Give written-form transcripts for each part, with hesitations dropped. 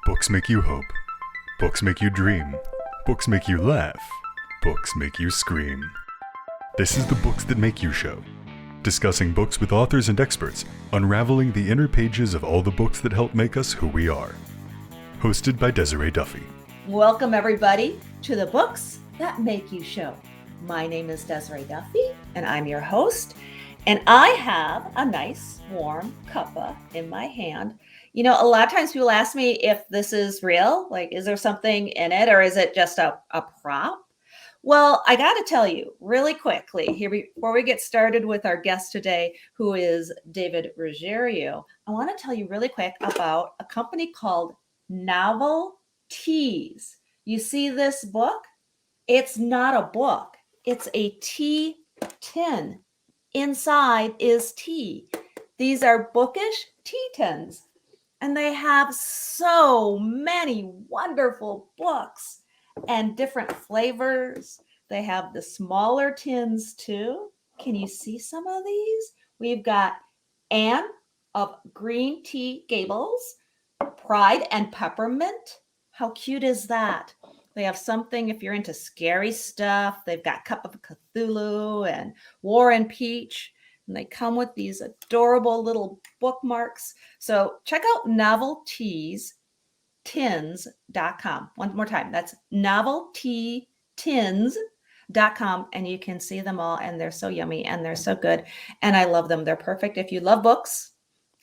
Books make you hope. Books make you dream. Books make you laugh. Books make you scream. This is the Books That Make You show, discussing books with authors and experts, unraveling the inner pages of all the books that help make us who we are. Hosted by Desiree Duffy. Welcome everybody to the Books That Make You show. My name is Desiree Duffy and I'm your host. And I have a nice warm cuppa in my hand. You know, a lot of times people ask me if this is real, like, is there something in it or is it just a prop? Well, I got to tell you really quickly here before we get started with our guest today, who is David Ruggerio. I want to tell you really quick about a company called NovelTea. You see this book? It's not a book. It's a tea tin. Inside is tea. These are bookish tea tins. And they have so many wonderful books and different flavors. They have the smaller tins too. Can you see some of these? We've got Anne of Green Tea Gables, Pride and Peppermint. How cute is that? They have something if you're into scary stuff. They've got Cup of Cthulhu and War and Peach. And they come with these adorable little bookmarks. So check out NovelTeaTins.com. One more time. That's NovelTeaTins.com. And you can see them all. And they're so yummy and they're so good. And I love them. They're perfect if you love books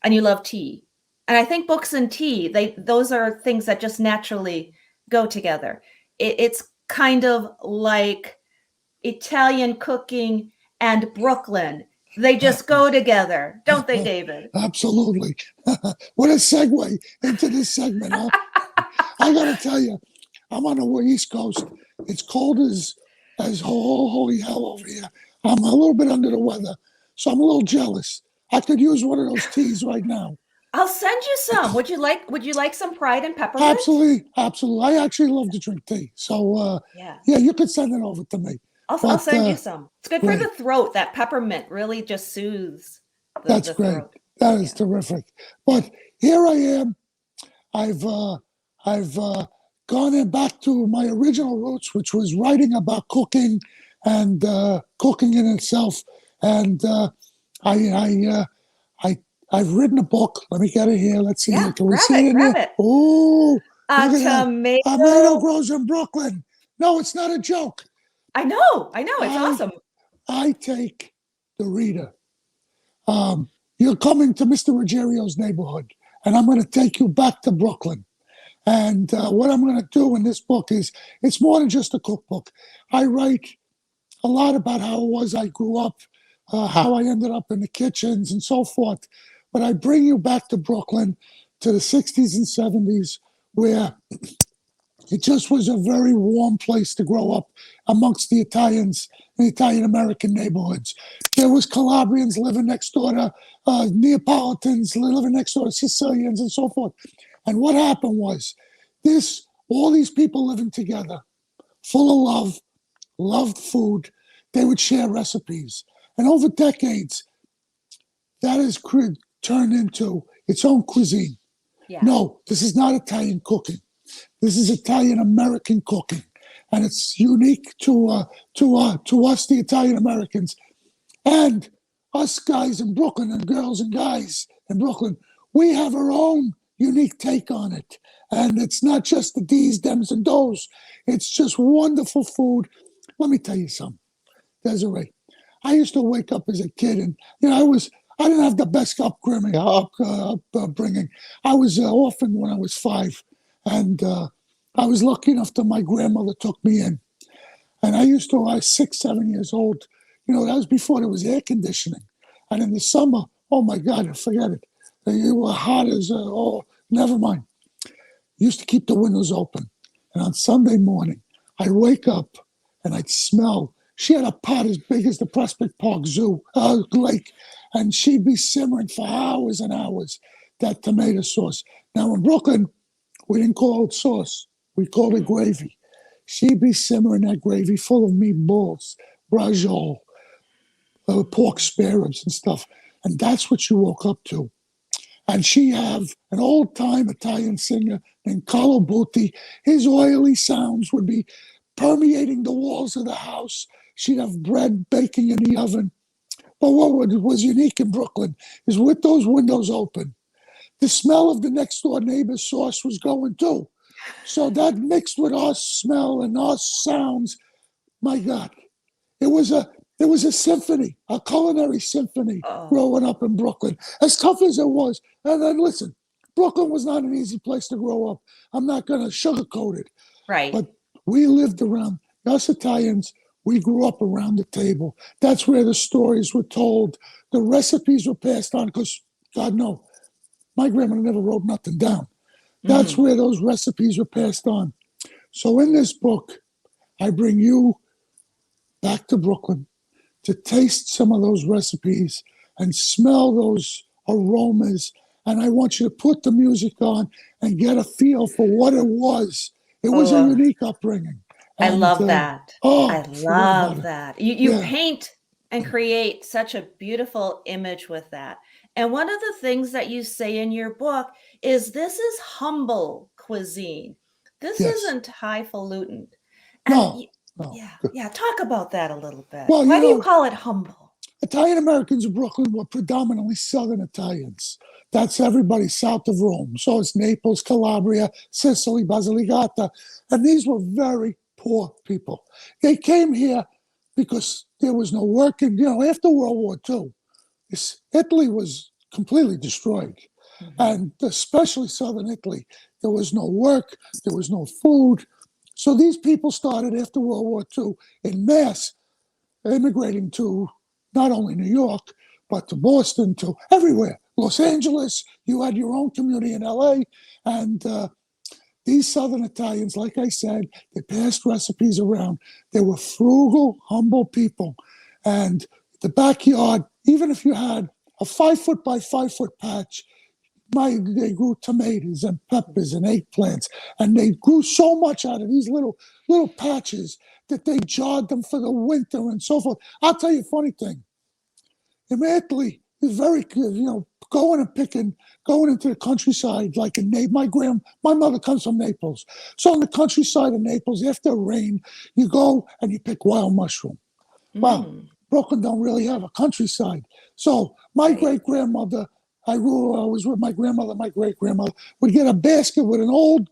and you love tea. And I think books and tea, those are things that just naturally go together. It's kind of like Italian cooking and Brooklyn. They just go together, don't they, David? Absolutely. What a segue into this segment, huh? I got to tell you, I'm on the East Coast. It's cold as holy hell over here. I'm a little bit under the weather, so I'm a little jealous. I could use one of those teas right now. I'll send you some. Would you like some Pride and Peppermint? Absolutely. I actually love to drink tea. So, yeah, you could send it over to me. I'll send you some. It's good for the throat. That peppermint really just soothes That's the great. throat. That is terrific. But here I am. I've gone in back to my original roots, which was writing about cooking and cooking in itself. And I've written a book. Let me get it here. Let's see. Yeah, Can we see it in grab there? it. Oh, A tomato. A tomato grows in Brooklyn. No, it's not a joke. I know. It's awesome. I take the reader. You're coming to Mr. Ruggerio's neighborhood, and I'm going to take you back to Brooklyn. And what I'm going to do in this book is, it's more than just a cookbook. I write a lot about how it was I grew up, how I ended up in the kitchens and so forth. But I bring you back to Brooklyn, to the 60s and 70s, where it just was a very warm place to grow up amongst the Italians, the Italian-American neighborhoods. There was Calabrians living next door to Neapolitans, living next door to Sicilians and so forth. And what happened was all these people living together, full of love, loved food. They would share recipes. And over decades, that has turned into its own cuisine. Yeah. No, this is not Italian cooking. This is Italian-American cooking, and it's unique to us, the Italian-Americans, and us guys in Brooklyn and girls and guys in Brooklyn. We have our own unique take on it, and it's not just the D's, Dems, and Do's. It's just wonderful food. Let me tell you something, Desiree. I used to wake up as a kid, and I didn't have the best upbringing. I was orphaned when I was 5. And I was lucky enough that my grandmother took me in. And I was 6, 7 years old. That was before there was air conditioning. And in the summer, oh my God, forget it. They were hot as, never mind. Used to keep the windows open. And on Sunday morning, I'd wake up and I'd smell. She had a pot as big as the Prospect Park Zoo, lake. And she'd be simmering for hours and hours, that tomato sauce. Now in Brooklyn, we didn't call it sauce. We called it gravy. She'd be simmering that gravy full of meatballs, braciole, pork spare ribs and stuff. And that's what you woke up to. And she have an old-time Italian singer named Carlo Butti. His oily sounds would be permeating the walls of the house. She'd have bread baking in the oven. But what was unique in Brooklyn is with those windows open, the smell of the next door neighbor's sauce was going too. So that mixed with our smell and our sounds, my God, it was a symphony, a culinary symphony growing up in Brooklyn, as tough as it was. And then listen, Brooklyn was not an easy place to grow up. I'm not going to sugarcoat it. Right. But we lived around, us Italians, we grew up around the table. That's where the stories were told. The recipes were passed on because, God no, my grandmother never wrote nothing down. That's where those recipes were passed on. So in this book, I bring you back to Brooklyn to taste some of those recipes and smell those aromas. And I want you to put the music on and get a feel for what it was. It was a unique upbringing. I love that. I love that. You Yeah. paint and create such a beautiful image with that. And one of the things that you say in your book is this is humble cuisine. This Yes. isn't highfalutin. No. Yeah. Talk about that a little bit. Well, Why do you call it humble? Italian Americans in Brooklyn were predominantly Southern Italians. That's everybody south of Rome. So it's Naples, Calabria, Sicily, Basilicata. And these were very poor people. They came here because there was no work. And, after World War II, Italy was completely destroyed. And especially Southern Italy, there was no work, there was no food. So these people started after World War II in mass immigrating to not only New York, but to Boston, to everywhere. Los Angeles, you had your own community in LA. And these Southern Italians, like I said, they passed recipes around. They were frugal, humble people. And the backyard, even if you had a 5-foot by 5-foot patch, they grew tomatoes and peppers and eggplants, and they grew so much out of these little patches that they jarred them for the winter and so forth. I'll tell you a funny thing. In Italy, is very good, going into the countryside like in Naples. My mother comes from Naples. So in the countryside of Naples, after rain, you go and you pick wild mushroom. Well, Brooklyn don't really have a countryside. So my great-grandmother, I was with my grandmother, my great-grandmother, would get a basket with an old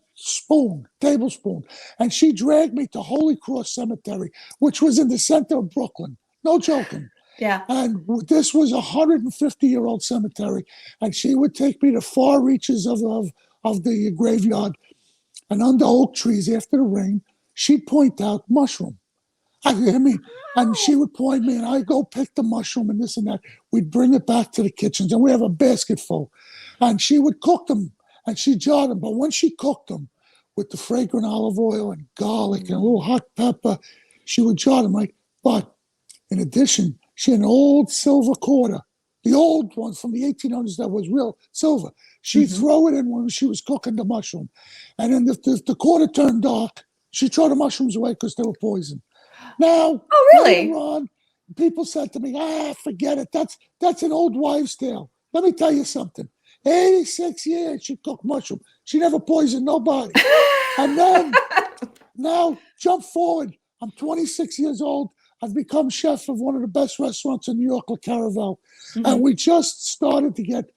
tablespoon, and she dragged me to Holy Cross Cemetery, which was in the center of Brooklyn. No joking. Yeah. And this was a 150-year-old cemetery, and she would take me to far reaches of the graveyard, and under oak trees after the rain, she'd point out mushroom. And she would point me, and I'd go pick the mushroom and this and that. We'd bring it back to the kitchens, and we have a basket full. And she would cook them, and she jarred them. But when she cooked them with the fragrant olive oil and garlic and a little hot pepper, she would jar them right. But in addition, she had an old silver quarter, the old one from the 1800s that was real silver. She'd throw it in when she was cooking the mushroom. And then if the quarter turned dark, she'd throw the mushrooms away because they were poison. Now, really? later on, people said to me, forget it. That's an old wives' tale. Let me tell you something. 86 years she cooked mushroom. She never poisoned nobody. And then, now, jump forward. I'm 26 years old. I've become chef of one of the best restaurants in New York, Le Caravel. And we just started to get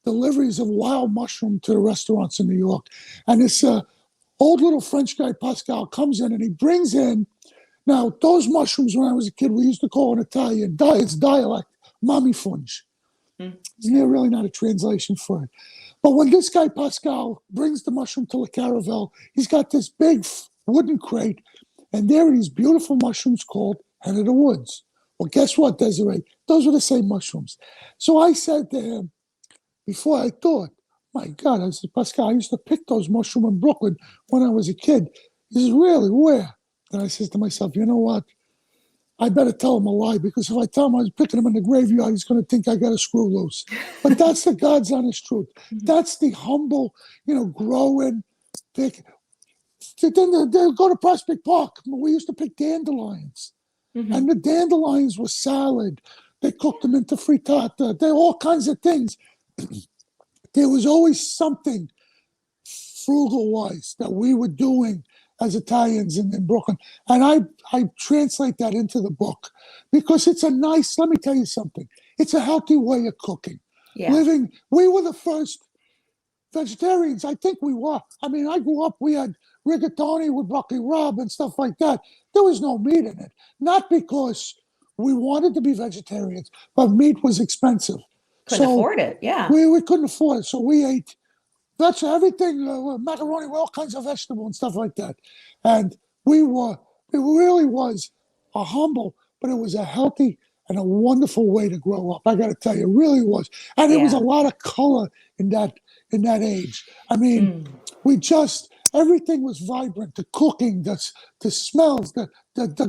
deliveries of wild mushroom to the restaurants in New York. And this old little French guy, Pascal, comes in and he brings in, now, those mushrooms, when I was a kid, we used to call in Italian, it's dialect, mami funge. Isn't there really not a translation for it? But when this guy, Pascal, brings the mushroom to Le Caravel, he's got this big wooden crate, and there are these beautiful mushrooms called Head of the Woods. Well, guess what, Desiree? Those were the same mushrooms. So I said to him, before I thought, my God, I said, Pascal, I used to pick those mushrooms in Brooklyn when I was a kid. He says, really, where? And I says to myself, you know what? I better tell him a lie, because if I tell him I was picking him in the graveyard, he's going to think I got a screw loose. But that's the God's honest truth. That's the humble, growing, pick. Then they'll go to Prospect Park. We used to pick dandelions. And the dandelions were salad. They cooked them into frittata. They all kinds of things. there was always something frugal-wise that we were doing as Italians in Brooklyn. And I translate that into the book because it's a nice, let me tell you something, it's a healthy way of cooking. Yeah. We were the first vegetarians. I think we were. I mean, I grew up, we had rigatoni with broccoli rub and stuff like that. There was no meat in it. Not because we wanted to be vegetarians, but meat was expensive. Couldn't afford it, yeah. We couldn't afford it, so we ate everything, macaroni with all kinds of vegetable and stuff like that. And it really was a humble, but it was a healthy and a wonderful way to grow up. I got to tell you, it really was. And it was a lot of color in that age. I mean, everything was vibrant. The cooking, the smells, the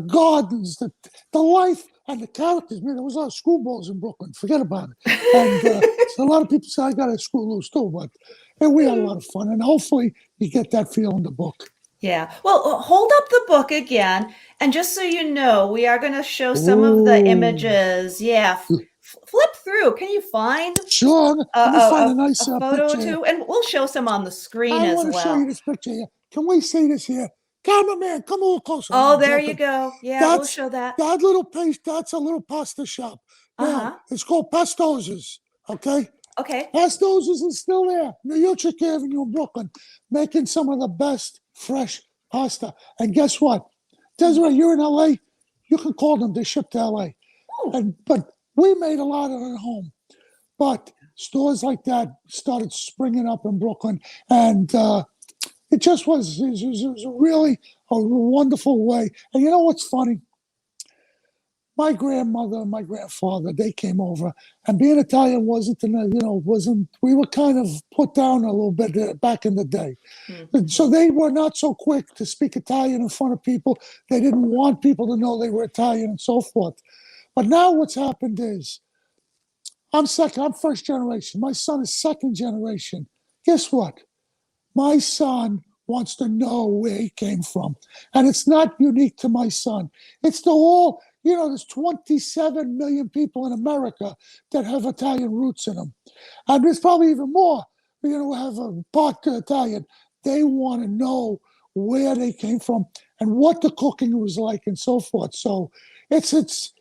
gardens, the life, and the characters. Man, there was a lot of screwballs in Brooklyn. Forget about it. And so a lot of people say I got to screw loose too, but we had a lot of fun. And hopefully you get that feel in the book. Yeah. Well, hold up the book again. And just so you know, we are going to show some of the images. Yeah. Flip through. Can you find Sure. Let me find a nice photo picture. too? And we'll show some on the screen as well. I want to show you this picture here. Can we see this here? Cameraman, come a little closer. Oh, there you go. Yeah, we'll show that. That little place, that's a little pasta shop. Now, it's called Pastoz's, okay? Okay. Pastoz's is still there. New York Avenue in Brooklyn, making some of the best fresh pasta. And guess what? Desiree, you're in LA. You can call them. They ship to LA. But we made a lot of it at home. But stores like that started springing up in Brooklyn. And it just was really a wonderful way. And you know what's funny? My grandmother and my grandfather, they came over, and being Italian we were kind of put down a little bit back in the day. Mm-hmm. So they were not so quick to speak Italian in front of people. They didn't want people to know they were Italian and so forth. But now what's happened is, I'm first generation. My son is second generation. Guess what? My son wants to know where he came from. And it's not unique to my son. It's the whole... there's 27 million people in America that have Italian roots in them. And there's probably even more, have a part Italian. They want to know where they came from and what the cooking was like and so forth. So there's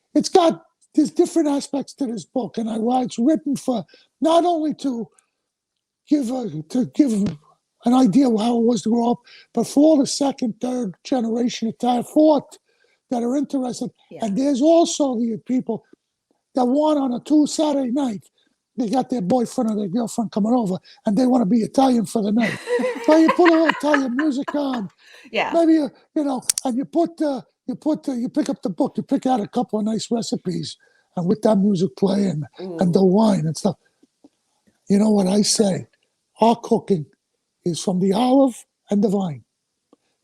different aspects to this book. And it's written for not only to give an idea of how it was to grow up, but for all the second, third generation Italian, fourth, that are interested. Yeah. And there's also the people that want on a Saturday night, they got their boyfriend or their girlfriend coming over and they want to be Italian for the night. So you put a little Italian music on. Yeah. Maybe, and you pick up the book, you pick out a couple of nice recipes and with that music playing and the wine and stuff. You know what I say? Our cooking is from the olive and the vine.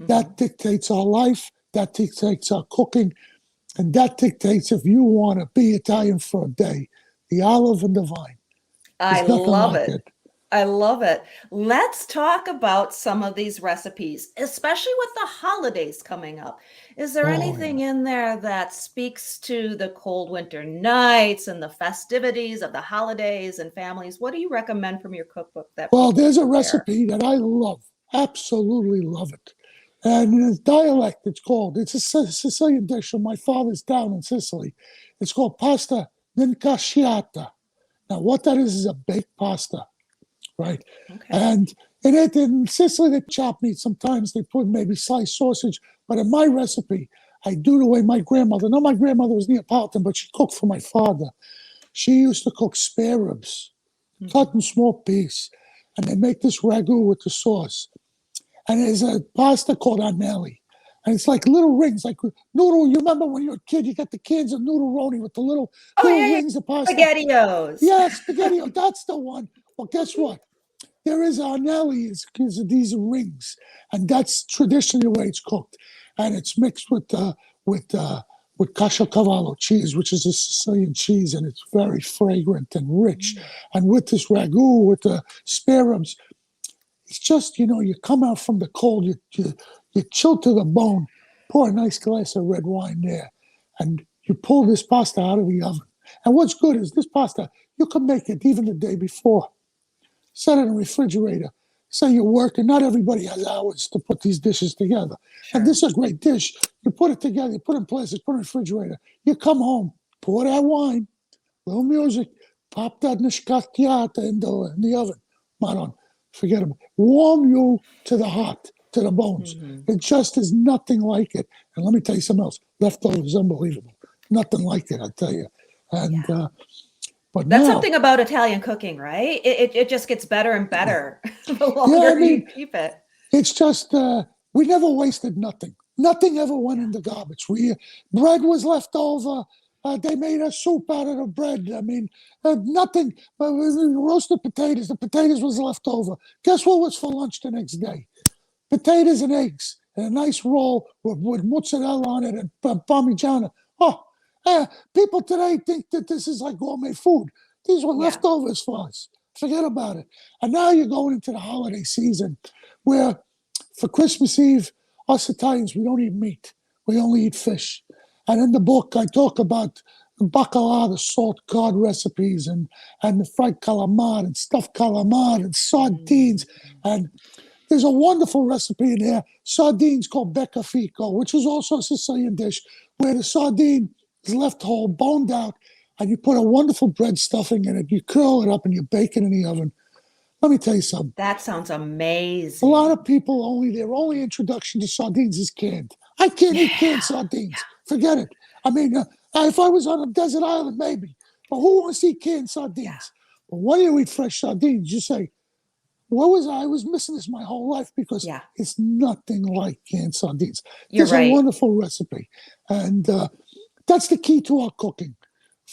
Mm-hmm. That dictates our life. That dictates our cooking, and that dictates if you want to be Italian for a day. The olive and the vine. I love it. I love it. Let's talk about some of these recipes, especially with the holidays coming up. Is there anything in there that speaks to the cold winter nights and the festivities of the holidays and families? What do you recommend from your cookbook? There's a recipe that I love, absolutely love it. And in its dialect, it's a Sicilian dish from my father's town in Sicily. It's called pasta d'incasciata. Now, what that is a baked pasta, right? Okay. And in Sicily, they chop meat. Sometimes they put maybe sliced sausage. But in my recipe, I do the way my grandmother, my grandmother was Neapolitan, but she cooked for my father. She used to cook spare ribs, cut in small pieces, and they make this ragu with the sauce. And there's a pasta called anelli. And it's like little rings, like noodle. You remember when you were a kid, you got the cans of noodle roni with the little rings of pasta. SpaghettiOs. Yeah, SpaghettiOs. That's the one. Well, guess what? There is anelli, because of these rings. And that's traditionally the way it's cooked. And it's mixed with caciocavallo cheese, which is a Sicilian cheese. And it's very fragrant and rich. And with this ragu, with the spare ribs, it's just, you come out from the cold, you chill to the bone, pour a nice glass of red wine there, and you pull this pasta out of the oven. And what's good is this pasta, you can make it even the day before. set it in the refrigerator. Say you're working, not everybody has hours to put these dishes together. Sure. And this is a great dish. You put it together, you put it in plastic, put it in the refrigerator. You come home, pour that wine, little music, pop that niscacchiata in the oven. Maron, forget about it. Warm you to the heart, to the bones. It just is nothing like it. And let me tell you something else. Leftovers is unbelievable. Nothing like it, I tell you. And but That's now, something about Italian cooking, right? It just gets better and better the longer you keep it. It's just we never wasted nothing. Nothing ever went in the garbage. Bread was left over. They made a soup out of the bread. I mean, nothing. Roasted potatoes. The potatoes was left over. Guess what was for lunch the next day? Potatoes and eggs and a nice roll with mozzarella on it and parmigiana. Oh, people today think that this is like gourmet food. These were leftovers for us. Forget about it. And now you're going into the holiday season where for Christmas Eve, us Italians, we don't eat meat. We only eat fish. And in the book, I talk about the bacalhau, the salt cod recipes, and the fried calamari and stuffed calamari and sardines. And there's a wonderful recipe in here, sardines called beccafico, which is also a Sicilian dish, where the sardine is left whole, boned out, and you put a wonderful bread stuffing in it. You curl it up and you bake it in the oven. Let me tell you something. That sounds amazing. A lot of people their only introduction to sardines is canned. I can't eat canned sardines. Forget it. I mean, if I was on a desert island, maybe. But who wants to eat canned sardines? But when you eat fresh sardines, you say, what was I? I was missing this my whole life because it's nothing like canned sardines. It's a wonderful recipe. And that's the key to our cooking.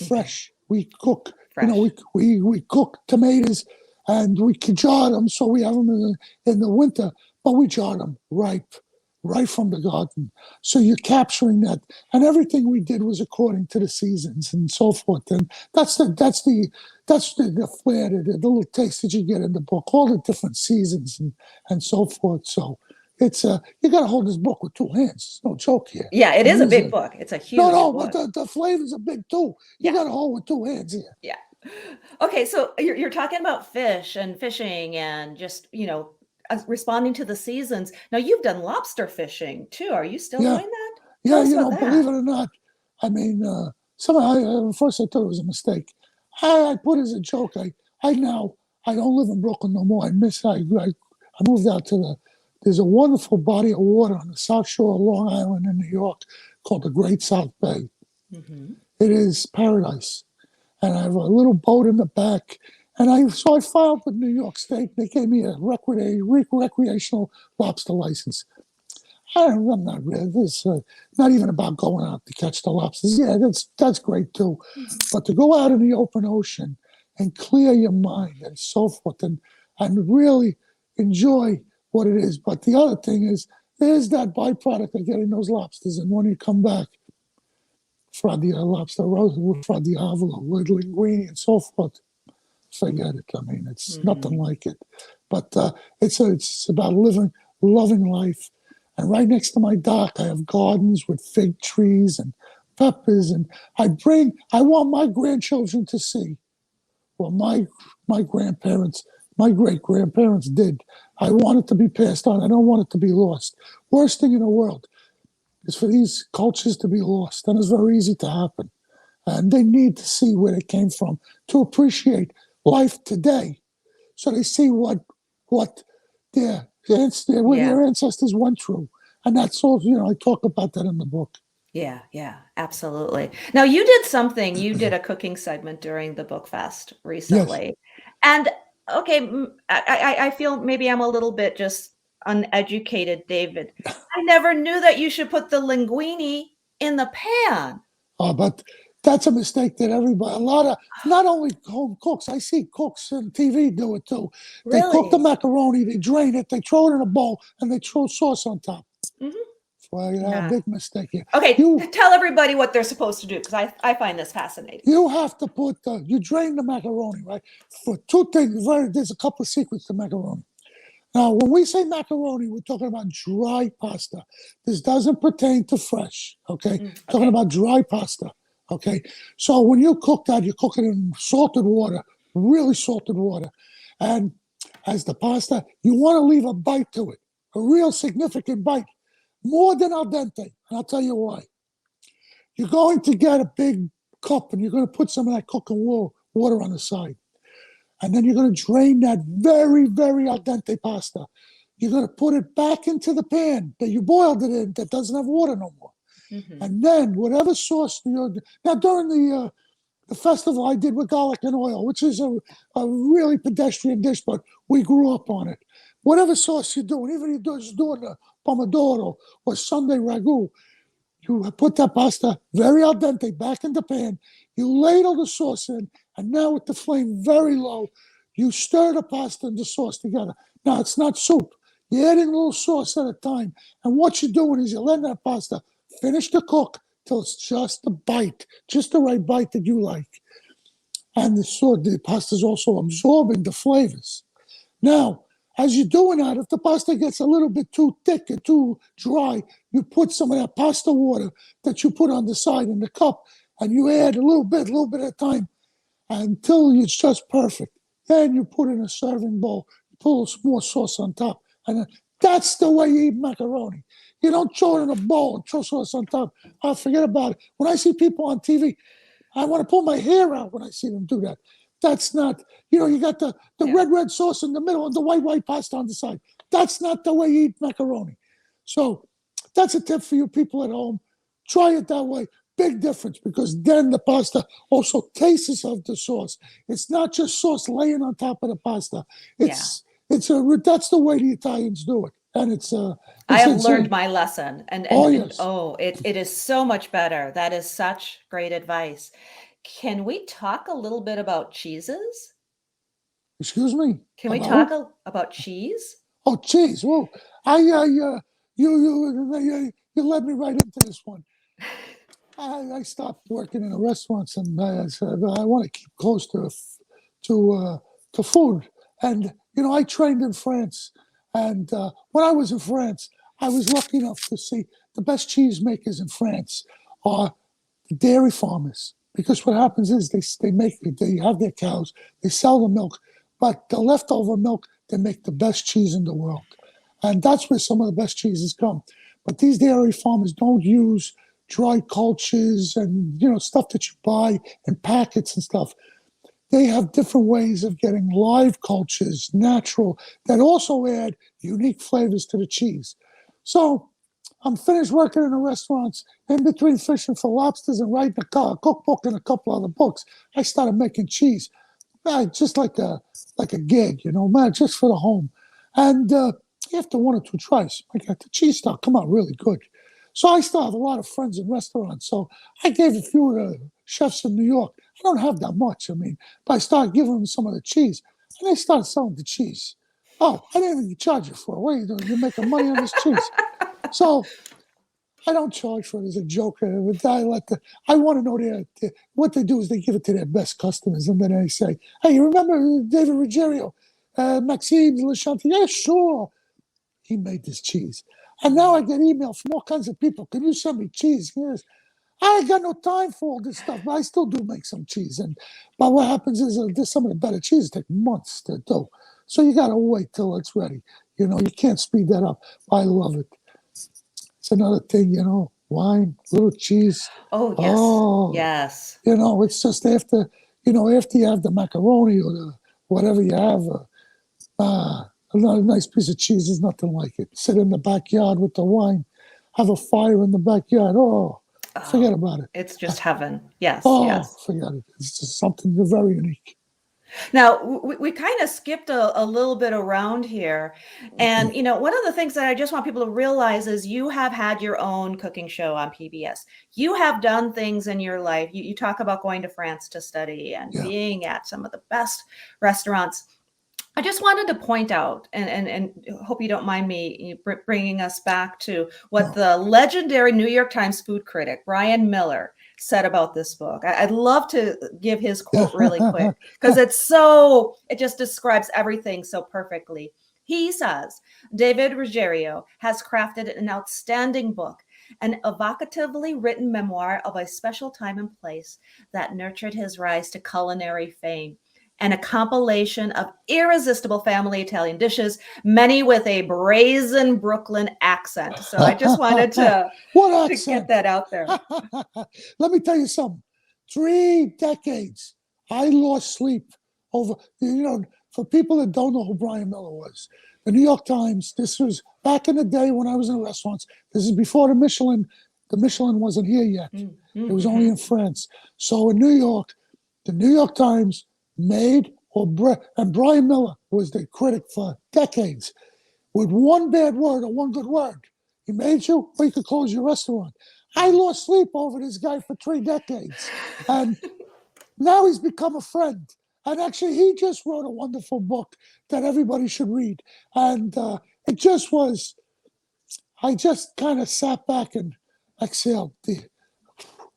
Fresh. We cook. Fresh. You know, we cook tomatoes and we jar them so we have them in the winter, but we jar them ripe, right from the garden. So you're capturing that. And everything we did was according to the seasons and so forth. And that's the flair, the little taste that you get in the book, all the different seasons and so forth. So it's you got to hold this book with two hands. It's no joke here. Yeah, it is a big book. It's a huge book. But the flavors are big too. You got to hold with two hands here. Yeah. Okay, so you're talking about fish and fishing and just, responding to the seasons. Now you've done lobster fishing too. Are you still doing that? Yeah, believe it or not, I mean, first I thought it was a mistake. I put it as a joke. I don't live in Brooklyn no more. I moved out to there's a wonderful body of water on the South Shore of Long Island in New York called the Great South Bay. It is paradise. And I have a little boat in the back. And I filed with New York State. They gave me a recreational lobster license. I'm not really. It's not even about going out to catch the lobsters. Yeah, that's great too. But to go out in the open ocean and clear your mind and so forth and really enjoy what it is. But the other thing is, there's that byproduct of getting those lobsters. And when you come back, fra di lobster roast, fra diavolo, with linguine and so forth, forget it. I mean, it's nothing like it. But it's about loving life. And right next to my dock, I have gardens with fig trees and peppers. And I want my grandchildren to see what my grandparents, my great-grandparents did. I want it to be passed on. I don't want it to be lost. Worst thing in the world is for these cultures to be lost. And it's very easy to happen. And they need to see where they came from to appreciate life today. So they see what their ancestors went through. And that's all, I talk about that in the book. Yeah, absolutely. Now you did a cooking segment during the Book Fest recently. Yes. And okay, I feel maybe I'm a little bit just uneducated, David. I never knew that you should put the linguine in the pan. Oh, but that's a mistake that not only home cooks, I see cooks on TV do it too. They cook the macaroni, they drain it, they throw it in a bowl, and they throw sauce on top. Well, a big mistake here. Okay, tell everybody what they're supposed to do, because I find this fascinating. You have to you drain the macaroni, right? For two things, there's a couple of secrets to macaroni. Now, when we say macaroni, we're talking about dry pasta. This doesn't pertain to fresh, okay? Talking about dry pasta, okay? So when you cook that, you cook it in salted water, really salted water. And as the pasta, you want to leave a bite to it, a real significant bite, more than al dente. And I'll tell you why. You're going to get a big cup and you're going to put some of that cooking water on the side. And then you're going to drain that very, very al dente pasta. You're going to put it back into the pan that you boiled it in that doesn't have water no more. Mm-hmm. And then whatever sauce now during the festival I did with garlic and oil, which is a really pedestrian dish, but we grew up on it. Whatever sauce you're doing, even if you're just doing a pomodoro or Sunday ragu, you put that pasta very al dente back in the pan. You ladle the sauce in, and now with the flame very low, you stir the pasta and the sauce together. Now, it's not soup. You're adding a little sauce at a time. And what you're doing is you're letting that pasta finish to cook till it's just a bite, just the right bite that you like. And the pasta is also absorbing the flavors. Now, as you're doing that, if the pasta gets a little bit too thick or too dry, you put some of that pasta water that you put on the side in the cup, and you add a little bit at a time until it's just perfect. Then you put in a serving bowl, you put a little more sauce on top, and that's the way you eat macaroni. You don't throw it in a bowl and throw sauce on top. I forget about it. When I see people on TV, I want to pull my hair out when I see them do that. That's not, you got the red sauce in the middle and the white pasta on the side. That's not the way you eat macaroni. So that's a tip for you people at home. Try it that way. Big difference, because then the pasta also tastes of the sauce. It's not just sauce laying on top of the pasta. That's the way the Italians do it. And I have learned my lesson, and yes. It is so much better. That is such great advice. Can we talk a little bit about cheeses? Excuse me? Can we talk about cheese? Oh, cheese. Well, you led me right into this one. I stopped working in the restaurants, and I said I want to keep close to food. And I trained in France, and when I was in France, I was lucky enough to see the best cheesemakers in France are the dairy farmers. Because what happens is they have their cows, they sell the milk, but the leftover milk, they make the best cheese in the world. And that's where some of the best cheeses come. But these dairy farmers don't use dry cultures and stuff that you buy in packets and stuff. They have different ways of getting live cultures, natural, that also add unique flavors to the cheese. So I'm finished working in the restaurants. In between fishing for lobsters and writing a cookbook and a couple other books, I started making cheese, just like a gig, just for the home. And after one or two tries, I got the cheese stuff come out really good. So I still have a lot of friends in restaurants. So I gave a few of the chefs in New York. I don't have that much, but I started giving them some of the cheese, and they started selling the cheese. Oh, I didn't even charge you for it. What are you doing? You're making money on this cheese. So I don't charge for it as a joke. I want to know what they do is they give it to their best customers, and then they say, "Hey, you remember David Ruggerio, Maxime Le Chantier?" Yeah, sure. He made this cheese, and now I get email from all kinds of people. Can you send me cheese? Yes. I ain't got no time for all this stuff, but I still do make some cheese. But what happens is there's some of the better cheese take months to do. So you got to wait till it's ready. You can't speed that up. I love it. It's another thing, wine, little cheese. Oh, yes. Oh, yes. It's just after you have the macaroni or whatever you have, a nice piece of cheese is nothing like it. Sit in the backyard with the wine, have a fire in the backyard. Oh, forget about it. It's just heaven. Yes. Oh, yes. Forget it. It's just something very unique. Now, we kind of skipped a little bit around here. And, one of the things that I just want people to realize is you have had your own cooking show on PBS. You have done things in your life. You talk about going to France to study and being at some of the best restaurants. I just wanted to point out, and hope you don't mind me bringing us back to what the legendary New York Times food critic, Bryan Miller, said about this book. I'd love to give his quote really quick because it just describes everything so perfectly. He says, David Ruggerio has crafted an outstanding book, an evocatively written memoir of a special time and place that nurtured his rise to culinary fame. and a compilation of irresistible family Italian dishes, many with a brazen Brooklyn accent. So I just wanted to, What to accent? get that out there. Let me tell you something. 3 decades, I lost sleep over, for people that don't know who Bryan Miller was, the New York Times, this was back in the day when I was in the restaurants. This is before the Michelin. The Michelin wasn't here yet. It was only in France. So in New York, the New York Times made, and Bryan Miller was the critic for decades. With one bad word or one good word, he made you, or you could close your restaurant. I lost sleep over this guy for 3 decades. And now he's become a friend. And actually, he just wrote a wonderful book that everybody should read. And it just was, I just kind of sat back and exhaled.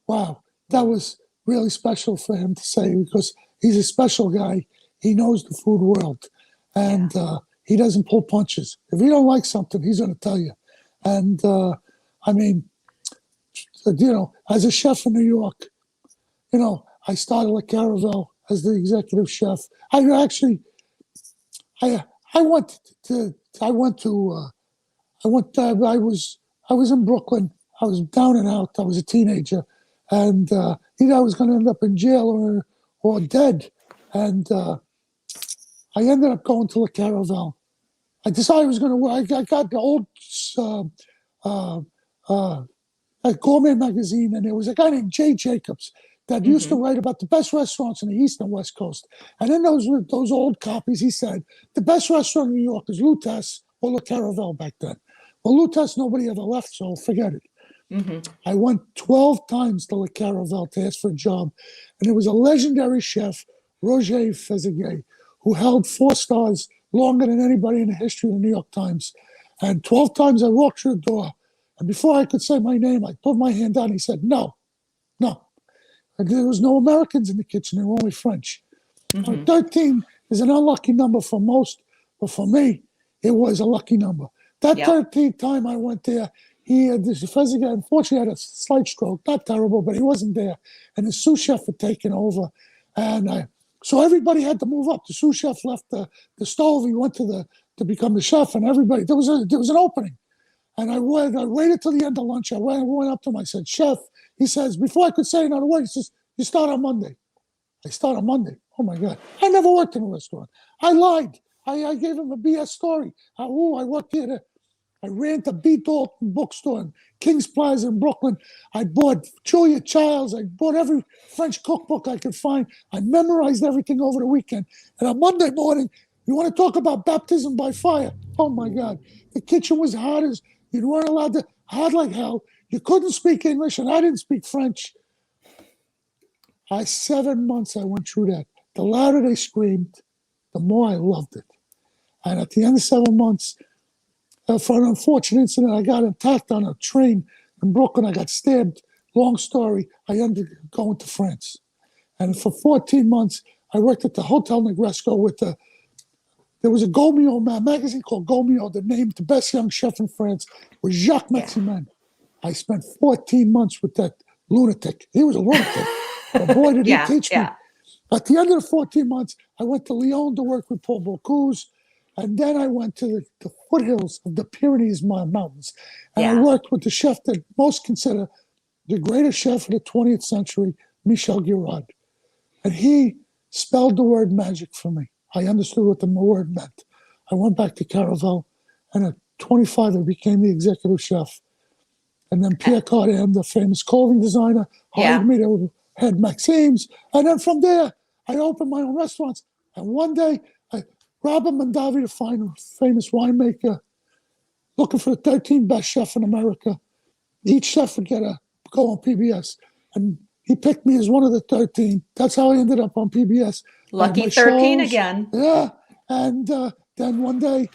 Wow, that was really special for him to say, because he's a special guy. He knows the food world. And he doesn't pull punches. If he don't like something, he's going to tell you. And I mean, as a chef in New York, I started at Caravel as the executive chef. I went I was in Brooklyn. I was down and out. I was a teenager, and either I was going to end up in jail or dead. And I ended up going to Le Caravel. I decided I was going to work. I got the old gourmet magazine, and there was a guy named Jay Jacobs that used to write about the best restaurants in the East and West Coast. And in those old copies, he said, the best restaurant in New York is Lutèce or Le Caravel back then. Well, Lutèce, nobody ever left, so forget it. I went 12 times to Le Caravel to ask for a job. And there was a legendary chef, Roger Fezeguet, who held 4 stars longer than anybody in the history of the New York Times. And 12 times I walked through the door. And before I could say my name, I put my hand down. He said, no. And there was no Americans in the kitchen. There were only French. 13 is an unlucky number for most, but for me, it was a lucky number. That 13th time I went there, this Fezeguet unfortunately had a slight stroke, not terrible, but he wasn't there. And the sous chef had taken over. And so everybody had to move up. The sous chef left the stove. He went to become the chef, and everybody, there was an opening. And I waited till the end of lunch. I went up to him. I said, Chef, he says, before I could say another word, he says, you start on Monday. I start on Monday. Oh, my God. I never worked in a restaurant. I lied. I gave him a BS story. I worked here. I ran to B. Dalton bookstore in Kings Plaza in Brooklyn. I bought Julia Childs. I bought every French cookbook I could find. I memorized everything over the weekend. And on Monday morning, you want to talk about baptism by fire? Oh, my God. The kitchen was hot as you weren't allowed to, hot like hell. You couldn't speak English, and I didn't speak French. 7 months I went through that. The louder they screamed, the more I loved it. And at the end of 7 months, for an unfortunate incident, I got attacked on a train in Brooklyn. I got stabbed. Long story. I ended up going to France. And for 14 months, I worked at the Hotel Negresco there was a Gomio magazine called Gomio that named the best young chef in France was Jacques Maximin. I spent 14 months with that lunatic. He was a lunatic. But boy, did he teach me. At the end of the 14 months, I went to Lyon to work with Paul Bocuse. And then I went to the foothills of the Pyrenees Mountains. And I worked with the chef that most consider the greatest chef of the 20th century, Michel Girard. And he spelled the word magic for me. I understood what the word meant. I went back to Caravel, and at 25, I became the executive chef. And then Pierre Cardin, the famous clothing designer, hired me to head Maxime's. And then from there, I opened my own restaurants. And one day, Robert Mondavi, the famous winemaker, looking for the 13 best chef in America. Each chef would go on PBS. And he picked me as one of the 13. That's how I ended up on PBS. Lucky 13 shows again. Yeah. And then one day,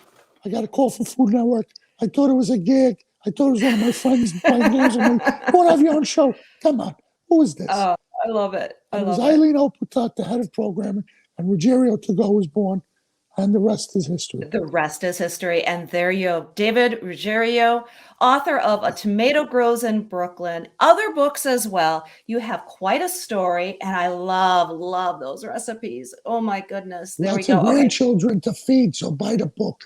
I got a call from Food Network. I thought it was a gig. I thought it was one of my friends playing games with me. You want to have your own show? Come on. Who is this? Oh, I love it. It was Eileen Oputat, the head of programming, and Ruggiero to go was born. And the rest is history. The rest is history. And there you go. David Ruggerio, author of A Tomato Grows in Brooklyn, other books as well. You have quite a story, and I love those recipes. Oh my goodness. There Lots we go. of grandchildren to feed, so buy the book.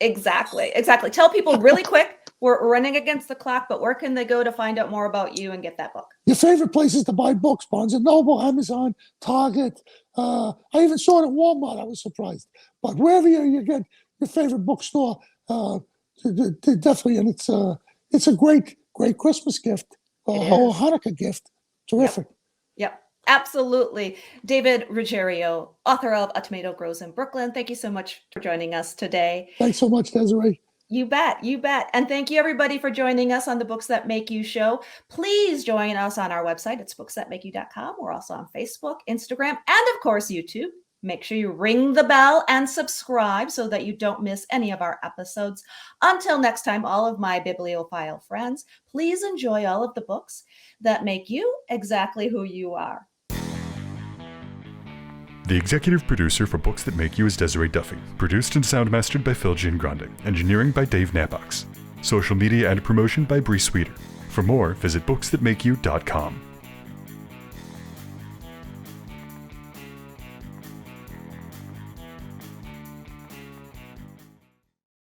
Exactly. Tell people really quick. We're running against the clock, but where can they go to find out more about you and get that book? Your favorite places to buy books: Barnes and Noble, Amazon, Target. I even saw it at Walmart. I was surprised. But wherever you get your favorite bookstore, definitely, and it's a great Christmas gift or Hanukkah gift. Terrific. Yep. Absolutely. David Ruggerio, author of A Tomato Grows in Brooklyn. Thank you so much for joining us today. Thanks so much, Desiree. You bet. And thank you everybody for joining us on the Books That Make You show. Please join us on our website. It's booksthatmakeyou.com. We're also on Facebook, Instagram, and of course, YouTube. Make sure you ring the bell and subscribe so that you don't miss any of our episodes. Until next time, all of my bibliophile friends, please enjoy all of the books that make you exactly who you are. The executive producer for Books That Make You is Desiree Duffy. Produced and sound mastered by Phil Giangrande. Engineering by Dave Nabox. Social media and promotion by Bree Sweeter. For more, visit booksthatmakeyou.com.